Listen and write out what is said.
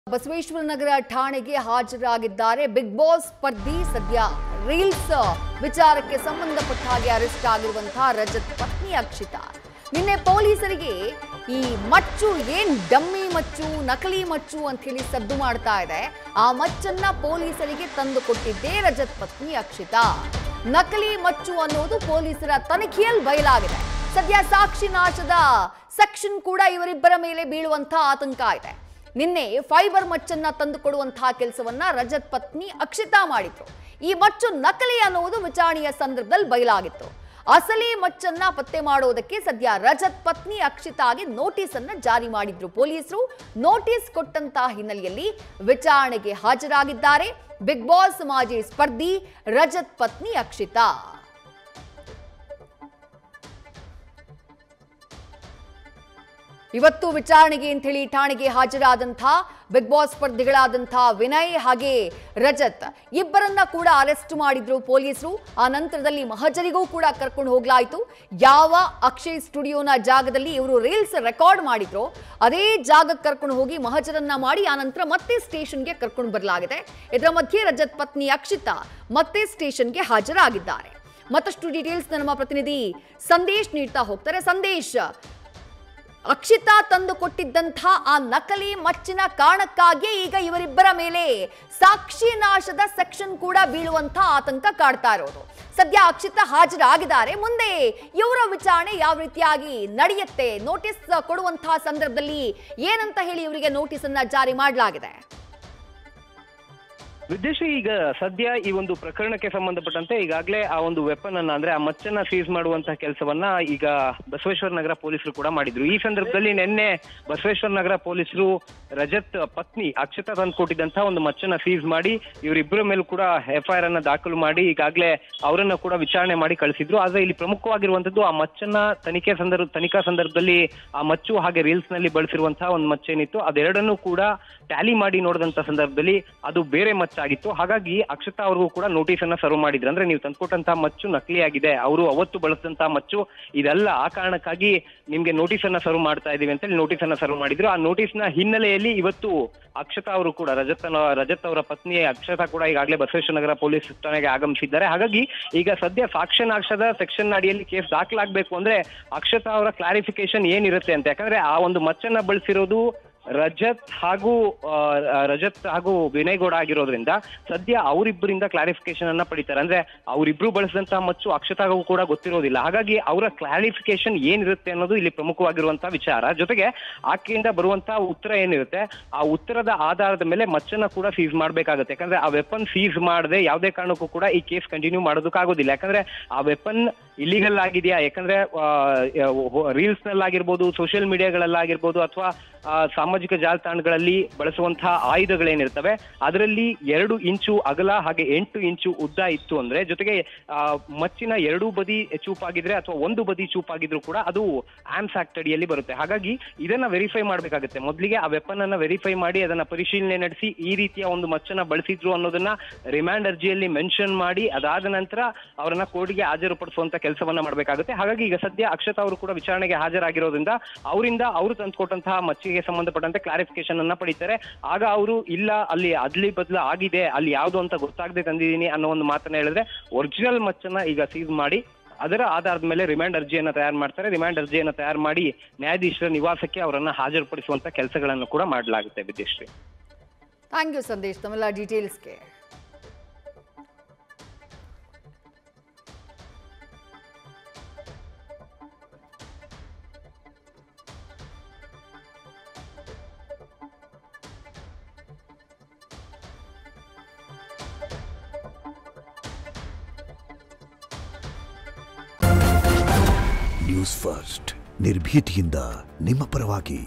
ಬಸವೇಶ್ವರ ನಗರ ಠಾಣೆಗೆ ಹಾಜರಾಗಿದ್ದಾರೆ big boss ಸ್ಪರ್ಧಿ ಸದ್ಯ reels ವಿಚಾರಕ್ಕೆ ಸಂಬಂಧಪಟ್ಟ ಹಾಗೆ ಅರೆಸ್ಟ್ ಆಗಿರುವಂತಹ ರಜತ್ ಪತ್ನಿ ಅಕ್ಷಿತಾ ನಿನ್ನೆ ಪೊಲೀಸರಿಗೆ ಈ ಮಚ್ಚು ಏನ್ ಡಮ್ಮಿ ಮಚ್ಚು ನಕಲಿ ಮಚ್ಚು ಅಂತ ಹೇಳಿ ಸದ್ದು ಮಾಡ್ತಾ ಇದೆ ಆ ಮಚ್ಚನ್ನ ಪೊಲೀಸರಿಗೆ ತಂದು ಕೊಟ್ಟಿದ್ದೇ ರಜತ್ ಪತ್ನಿ ಅಕ್ಷಿತಾ ನಕಲಿ ಮಚ್ಚು ಅನ್ನೋದು ಪೊಲೀಸರ ತನಿಖೆಯಲ್ಲಿ ಬಯಲಾಗಿದೆ ಸದ್ಯ ಸಾಕ್ಷಿ ನಾಶದ ಸೆಕ್ಷನ್ ಕೂಡ ಇವರಿಬ್ಬರ ಮೇಲೆ ಬೀಳುವಂತಹ ಆತಂಕ ಇದೆ ನಿನ್ನೆ ಫೈಬರ್ ಮಚ್ಚನ್ನ ತಂದುಕೊಡುವಂತಹ ಕೆಲಸವನ್ನ ರಜತ್ ಪತ್ನಿ ಅಕ್ಷಿತಾ ಮಾಡಿದ್ರು ಈ ಮಚ್ಚು ನಕಲಿ ಅನ್ನುವುದು ವಿಚಾರಣೆಯ ಸಂದರ್ಭದಲ್ಲಿ ಬಯಲಾಗಿತ್ತು ಅಸಲಿ ಮಚ್ಚನ್ನ ಪತ್ತೆ ಮಾಡೋದಕ್ಕೆ ಸದ್ಯ ರಜತ್ ಪತ್ನಿ ಅಕ್ಷಿತಾಗೆ ನೋಟಿಸ್ ಅನ್ನ ಜಾರಿ ಮಾಡಿದ್ರು ಪೊಲೀಸರು ನೋಟಿಸ್ ಕೊಟ್ಟಂತಹ ಹಿನ್ನೆಲೆಯಲ್ಲಿ ವಿಚಾರಣೆಗೆ ಹಾಜರಾಗಿದ್ದಾರೆ ಬಿಗ್ ಬಾಸ್ ಮಾಜಿ ಸ್ಪರ್ಧಿ ರಜತ್ ಪತ್ನಿ ಅಕ್ಷಿತಾ ಇವತ್ತು ವಿಚಾರಣೆಗೆ ಅಂತ ಹೇಳಿ ಠಾಣೆಗೆ ಹಾಜರಾದಂತಹ ಬಿಗ್ ಬಾಸ್ ಸ್ಪರ್ಧಿಗಳಾದಂತಹ ವಿನಯ್ ಹಾಗೆ ರಜತ್ ಇಬ್ಬರನ್ನ ಕೂಡ ಅರೆಸ್ಟ್ ಮಾಡಿದ್ರು ಪೊಲೀಸರು ಆ ನಂತರದಲ್ಲಿ ಮಹಜರಿಗೂ ಕೂಡ ಕರ್ಕೊಂಡು ಹೋಗ್ಲಾಯಿತು ಯಾವ ಅಕ್ಷಯ್ ಸ್ಟುಡಿಯೋನ ಜಾಗದಲ್ಲಿ ಇವರು ರೀಲ್ಸ್ ರೆಕಾರ್ಡ್ ಮಾಡಿದ್ರು ಅದೇ ಜಾಗಕ್ಕೆ ಕರ್ಕೊಂಡು ಹೋಗಿ ಮಹಜರನ್ನ ಮಾಡಿ ಆ ನಂತರ ಮತ್ತೆ ಸ್ಟೇಷನ್ಗೆ ಕರ್ಕೊಂಡು ಬರಲಾಗಿದೆ ಇದರ ಮಧ್ಯೆ ರಜತ್ ಪತ್ನಿ ಅಕ್ಷಿತಾ ಮತ್ತೆ ಸ್ಟೇಷನ್ಗೆ ಹಾಜರಾಗಿದ್ದಾರೆ ಮತ್ತಷ್ಟು ಡೀಟೇಲ್ಸ್ ನಮ್ಮ ಪ್ರತಿನಿಧಿ ಸಂದೇಶ್ ನೀಡ್ತಾ ಹೋಗ್ತಾರೆ ಸಂದೇಶ್ ಅಕ್ಷಿತಾ ತಂದು ಕೊಟ್ಟಿದ್ದಂತಹ ಆ ನಕಲಿ ಮಚ್ಚಿನ ಕಾರಣಕ್ಕಾಗಿ ಈಗ ಇವರಿಬ್ಬರ ಮೇಲೆ ಸಾಕ್ಷಿ ನಾಶದ ಸೆಕ್ಷನ್ ಕೂಡ ಬೀಳುವಂತಹ ಆತಂಕ ಕಾಡ್ತಾ ಇರೋದು ಸದ್ಯ ಅಕ್ಷಿತಾ ಹಾಜರಾಗಿದ್ದಾರೆ ಮುಂದೆ ಇವರ ವಿಚಾರಣೆ ಯಾವ ರೀತಿಯಾಗಿ ನಡೆಯುತ್ತೆ ನೋಟಿಸ್ ಕೊಡುವಂತಹ ಸಂದರ್ಭದಲ್ಲಿ ಏನಂತ ಹೇಳಿ ಇವರಿಗೆ ನೋಟಿಸ್ ಅನ್ನ ಜಾರಿ ಮಾಡಲಾಗಿದೆ ವಿದ್ಯಶ್ರೀ ಈಗ ಸದ್ಯ ಈ ಒಂದು ಪ್ರಕರಣಕ್ಕೆ ಸಂಬಂಧಪಟ್ಟಂತೆ ಈಗಾಗಲೇ ಆ ಒಂದು ವೆಪನ್ ಅನ್ನ ಅಂದ್ರೆ ಆ ಮಚ್ಚನ್ನ ಸೀಸ್ ಮಾಡುವಂತಹ ಕೆಲಸವನ್ನ ಈಗ ಬಸವೇಶ್ವರ ನಗರ ಪೊಲೀಸರು ಕೂಡ ಮಾಡಿದ್ರು ಈ ಸಂದರ್ಭದಲ್ಲಿ ನಿನ್ನೆ ಬಸವೇಶ್ವರ ನಗರ ಪೊಲೀಸರು ರಜತ್ ಪತ್ನಿ ಅಕ್ಷತಾ ತಂದು ಕೊಟ್ಟಿದ್ದಂತಹ ಒಂದು ಮಚ್ಚನ್ನ ಸೀಸ್ ಮಾಡಿ ಇವರಿಬ್ಬರ ಮೇಲೂ ಕೂಡ ಎಫ್ಐಆರ್ ಅನ್ನ ದಾಖಲು ಮಾಡಿ ಈಗಾಗಲೇ ಅವರನ್ನ ಕೂಡ ವಿಚಾರಣೆ ಮಾಡಿ ಕಳಿಸಿದ್ರು ಆದ್ರೆ ಇಲ್ಲಿ ಪ್ರಮುಖವಾಗಿರುವಂತದ್ದು ಆ ಮಚ್ಚನ್ನ ತನಿಖಾ ಸಂದರ್ಭದಲ್ಲಿ ಆ ಮಚ್ಚು ಹಾಗೆ ರೀಲ್ಸ್ ನಲ್ಲಿ ಬಳಸಿರುವಂತಹ ಒಂದು ಮಚ್ಚೇನಿತ್ತು ಅದೆರಡನ್ನೂ ಕೂಡ ಟ್ಯಾಲಿ ಮಾಡಿ ನೋಡಿದಂತ ಸಂದರ್ಭದಲ್ಲಿ ಅದು ಬೇರೆ ಮಚ್ಚ ಆಗಿತ್ತು ಹಾಗಾಗಿ ಅಕ್ಷತಾ ಅವ್ರಿಗೂ ಕೂಡ ನೋಟಿಸ್ ಅನ್ನ ಸರ್ವ್ ಮಾಡಿದ್ರು ಅಂದ್ರೆ ನೀವು ತಂದ್ಕೊಟ್ಟಂತಹ ಮಚ್ಚು ನಕಲಿ ಆಗಿದೆ ಅವರು ಅವತ್ತು ಬಳಸಿದಂತಹ ಮಚ್ಚು ಇದೆಲ್ಲ ಆ ಕಾರಣಕ್ಕಾಗಿ ನಿಮ್ಗೆ ನೋಟಿಸ್ ಅನ್ನ ಸರ್ವ್ ಮಾಡ್ತಾ ಇದೀವಿ ಅಂತ ಹೇಳಿ ನೋಟಿಸ್ ಅನ್ನ ಸರ್ವ್ ಮಾಡಿದ್ರು ಆ ನೋಟಿಸ್ ನ ಹಿನ್ನೆಲೆಯಲ್ಲಿ ಇವತ್ತು ಅಕ್ಷತಾ ಅವರು ಕೂಡ ರಜತ್ ಅವರ ಪತ್ನಿ ಅಕ್ಷತಾ ಕೂಡ ಈಗಾಗಲೇ ಬಸವೇಶ್ವರ ನಗರ ಪೊಲೀಸ್ ಠಾಣೆಗೆ ಆಗಮಿಸಿದ್ದಾರೆ ಹಾಗಾಗಿ ಈಗ ಸದ್ಯ ಸಾಕ್ಷ್ಯ ನಾಶದ ಸೆಕ್ಷನ್ ಅಡಿಯಲ್ಲಿ ಕೇಸ್ ದಾಖಲಾಗಬೇಕು ಅಂದ್ರೆ ಅಕ್ಷತಾ ಅವರ ಕ್ಲಾರಿಫಿಕೇಶನ್ ಏನಿರುತ್ತೆ ಅಂತ ಯಾಕಂದ್ರೆ ಆ ಒಂದು ಮಚ್ಚನ್ನ ಬಳಸಿರೋದು ರಜತ್ ಹಾಗೂ ವಿನಯ್ ಗೌಡ ಆಗಿರೋದ್ರಿಂದ ಸದ್ಯ ಅವರಿಬ್ಬರಿಂದ ಕ್ಲಾರಿಫಿಕೇಶನ್ ಅನ್ನ ಪಡಿತಾರೆ ಅಂದ್ರೆ ಅವರಿಬ್ರು ಬಳಸಿದಂತಹ ಮಚ್ಚು ಅಕ್ಷತಾಗೂ ಕೂಡ ಗೊತ್ತಿರೋದಿಲ್ಲ ಹಾಗಾಗಿ ಅವರ ಕ್ಲಾರಿಫಿಕೇಶನ್ ಏನಿರುತ್ತೆ ಅನ್ನೋದು ಇಲ್ಲಿ ಪ್ರಮುಖವಾಗಿರುವಂತಹ ವಿಚಾರ ಜೊತೆಗೆ ಆಕೆಯಿಂದ ಬರುವಂತಹ ಉತ್ತರ ಏನಿರುತ್ತೆ ಆ ಉತ್ತರದ ಆಧಾರದ ಮೇಲೆ ಮಚ್ಚನ್ನ ಕೂಡ ಸೀಸ್ ಮಾಡ್ಬೇಕಾಗುತ್ತೆ ಯಾಕಂದ್ರೆ ಆ ವೆಪನ್ ಸೀಸ್ ಮಾಡದೆ ಯಾವುದೇ ಕಾರಣಕ್ಕೂ ಕೂಡ ಈ ಕೇಸ್ ಕಂಟಿನ್ಯೂ ಮಾಡೋದಕ್ಕಾಗೋದಿಲ್ಲ ಯಾಕಂದ್ರೆ ಆ ವೆಪನ್ ಇಲ್ಲಿಗಲ್ ಆಗಿದೆಯಾ ಯಾಕಂದ್ರೆ ರೀಲ್ಸ್ ನಲ್ಲಾಗಿರ್ಬೋದು ಸೋಷಿಯಲ್ ಮೀಡಿಯಾಗಳಲ್ಲಾಗಿರ್ಬೋದು ಅಥವಾ ಸಾಮಾಜಿಕ ಜಾಲತಾಣಗಳಲ್ಲಿ ಬಳಸುವಂತಹ ಆಯುಧಗಳೇನಿರ್ತವೆ ಅದರಲ್ಲಿ 2 ಇಂಚು ಅಗಲ ಹಾಗೆ 8 ಇಂಚು ಉದ್ದ ಇತ್ತು ಅಂದ್ರೆ ಜೊತೆಗೆ ಮಚ್ಚಿನ 2 ಬದಿ ಚೂಪಾಗಿದ್ರೆ ಅಥವಾ ಒಂದು ಬದಿ ಚೂಪಾಗಿದ್ರು ಕೂಡ ಅದು ಆಮ್ಸ್ ಆಕ್ಟ್ ಅಡಿಯಲ್ಲಿ ಬರುತ್ತೆ ಹಾಗಾಗಿ ಇದನ್ನ ವೆರಿಫೈ ಮಾಡ್ಬೇಕಾಗುತ್ತೆ ಮೊದಲಿಗೆ ಆ ವೆಪನ್ ಅನ್ನ ವೆರಿಫೈ ಮಾಡಿ ಅದನ್ನ ಪರಿಶೀಲನೆ ನಡೆಸಿ ಈ ರೀತಿಯ ಒಂದು ಮಚ್ಚನ್ನ ಬಳಸಿದ್ರು ಅನ್ನೋದನ್ನ ರಿಮ್ಯಾಂಡ್ ಅರ್ಜಿಯಲ್ಲಿ ಮೆನ್ಷನ್ ಮಾಡಿ ಅದಾದ ನಂತರ ಅವರನ್ನ ಕೋರ್ಟ್ಗೆ ಹಾಜರುಪಡಿಸುವಂತ ಕೆಲಸವನ್ನ ಮಾಡಬೇಕಾಗುತ್ತೆ ಹಾಗಾಗಿ ಈಗ ಸದ್ಯ ಅಕ್ಷತಾ ಅವರು ಕೂಡ ವಿಚಾರಣೆಗೆ ಹಾಜರಾಗಿರೋದ್ರಿಂದ ಅವರಿಂದ ಅವರು ತಂದುಕೊಟ್ಟಂತಹ ಮಚ್ಚಿಗೆ ಸಂಬಂಧಪಟ್ಟಂತೆ ಕ್ಲಾರಿಫಿಕೇಶನ್ ಅನ್ನ ಪಡಿತಾರೆ ಆಗ ಅವರು ಇಲ್ಲ ಅಲ್ಲಿ ಅದ್ಲಿ ಬದಲು ಆಗಿದೆ ಅಲ್ಲಿ ಯಾವ್ದು ಅಂತ ಗೊತ್ತಾಗದೆ ತಂದಿದ್ದೀನಿ ಅನ್ನೋ ಒಂದು ಮಾತನ್ನ ಹೇಳಿದ್ರೆ ಒರಿಜಿನಲ್ ಮಚ್ಚನ್ನ ಈಗ ಸೀಸ್ ಮಾಡಿ ಅದರ ಆಧಾರದ ಮೇಲೆ ರಿಮ್ಯಾಂಡ್ ಅರ್ಜಿಯನ್ನ ತಯಾರು ಮಾಡ್ತಾರೆ ರಿಮ್ಯಾಂಡ್ ಅರ್ಜಿಯನ್ನ ತಯಾರು ಮಾಡಿ ನ್ಯಾಯಾಧೀಶರ ನಿವಾಸಕ್ಕೆ ಅವರನ್ನ ಹಾಜರುಪಡಿಸುವಂತ ಕೆಲಸಗಳನ್ನು ಕೂಡ ಮಾಡಲಾಗುತ್ತೆ ವಿದ್ಯಶ್ರೀ ಥ್ಯಾಂಕ್ ಯು ಸಂದೇಶ್ ತಮ್ಮೆಲ್ಲ ಡೀಟೇಲ್ಸ್ಗೆ ನ್ಯೂಸ್ ಫಸ್ಟ್ ನಿರ್ಭೀತಿಯಿಂದ ನಿಮ್ಮ ಪರವಾಗಿ